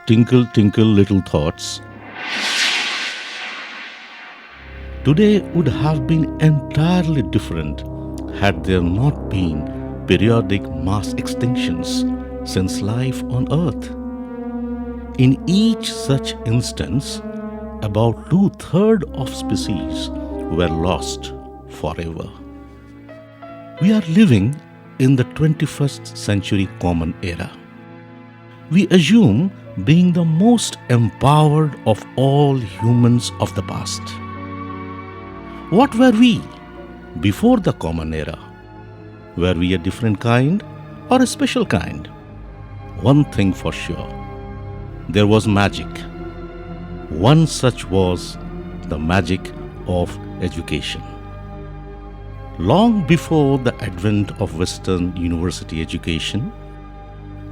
Tinkle, tinkle, little thoughts. Today would have been entirely different had there not been periodic mass extinctions since life on Earth. In each such instance, about 2/3 of species were lost forever. We are living in the 21st century common era. We assume being the most empowered of all humans of the past. What were we before the common era? Were we a different kind or a special kind? One thing for sure, there was magic. One such was the magic of education. Long before the advent of Western university education,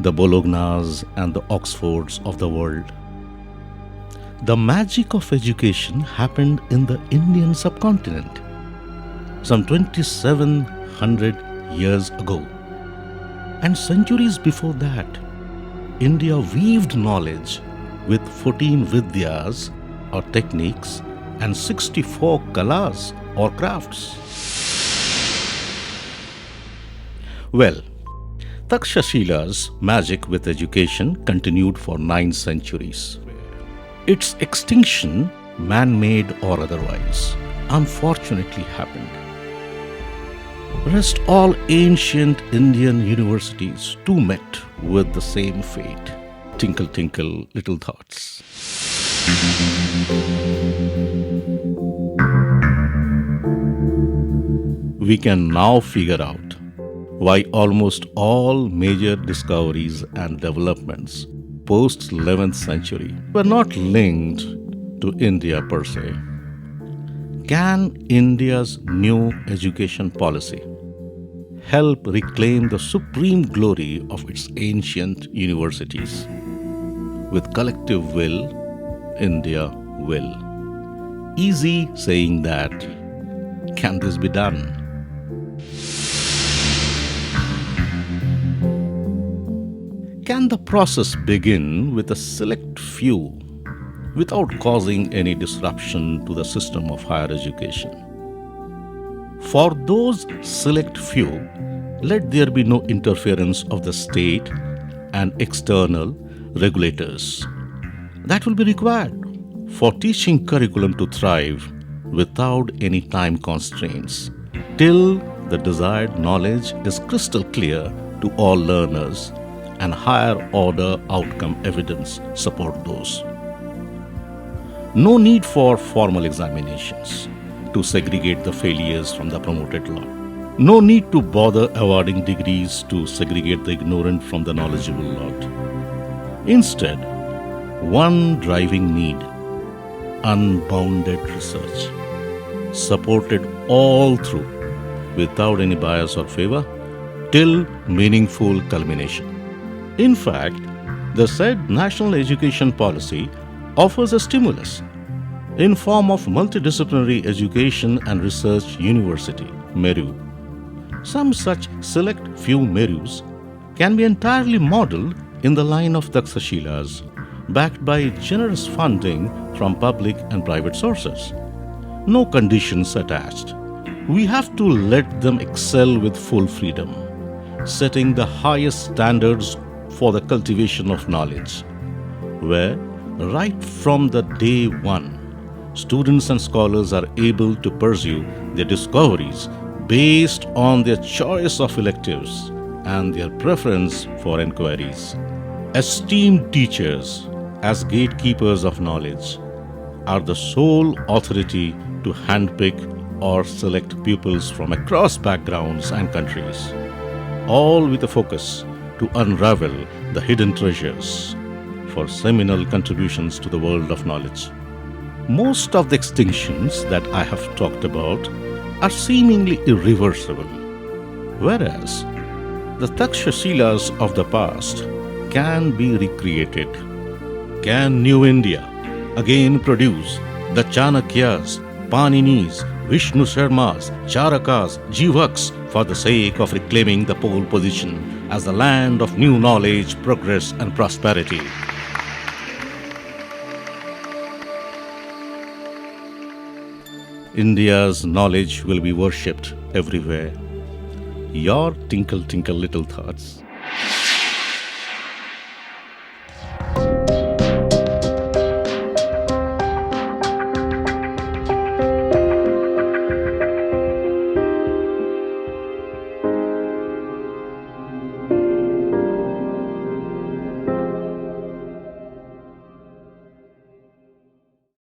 the Bolognas and the Oxfords of the world, the magic of education happened in the Indian subcontinent some 2,700 years ago. And centuries before that, India weaved knowledge with 14 vidyas or techniques and 64 kalas or crafts. Well, Takshashila's magic with education continued for 9 centuries. Its extinction, man-made or otherwise, unfortunately happened. Rest all ancient Indian universities too met with the same fate. Tinkle, tinkle, little thoughts. We can now figure out why almost all major discoveries and developments post 11th century were not linked to India per se. Can India's new education policy help reclaim the supreme glory of its ancient universities? With collective will, India will. Easy saying that. Can this be done? Can the process begin with a select few without causing any disruption to the system of higher education? For those select few, let there be no interference of the state and external regulators. That will be required for teaching curriculum to thrive without any time constraints, till the desired knowledge is crystal clear to all learners and higher order outcome evidence support those. No need for formal examinations to segregate the failures from the promoted lot. No need to bother awarding degrees to segregate the ignorant from the knowledgeable lot. Instead, one driving need, unbounded research, supported all through, without any bias or favor, till meaningful culmination. In fact, the said national education policy offers a stimulus in form of multidisciplinary education and research university, MERU. Some such select few MERUs can be entirely modeled in the line of Takshashilas, backed by generous funding from public and private sources. No conditions attached. We have to let them excel with full freedom, setting the highest standards for the cultivation of knowledge, where right from the day one, students and scholars are able to pursue their discoveries based on their choice of electives and their preference for inquiries. Esteemed teachers, as gatekeepers of knowledge, are the sole authority to handpick or select pupils from across backgrounds and countries, all with a focus to unravel the hidden treasures for seminal contributions to the world of knowledge. Most of the extinctions that I have talked about are seemingly irreversible, whereas the Takshashilas of the past can be recreated. Can New India again produce the Chanakyas, Paninis, Vishnu Sharmas, Charakas, Jivaks for the sake of reclaiming the pole position as the land of new knowledge, progress, and prosperity? India's knowledge will be worshipped everywhere. Your tinkle, tinkle, little thoughts.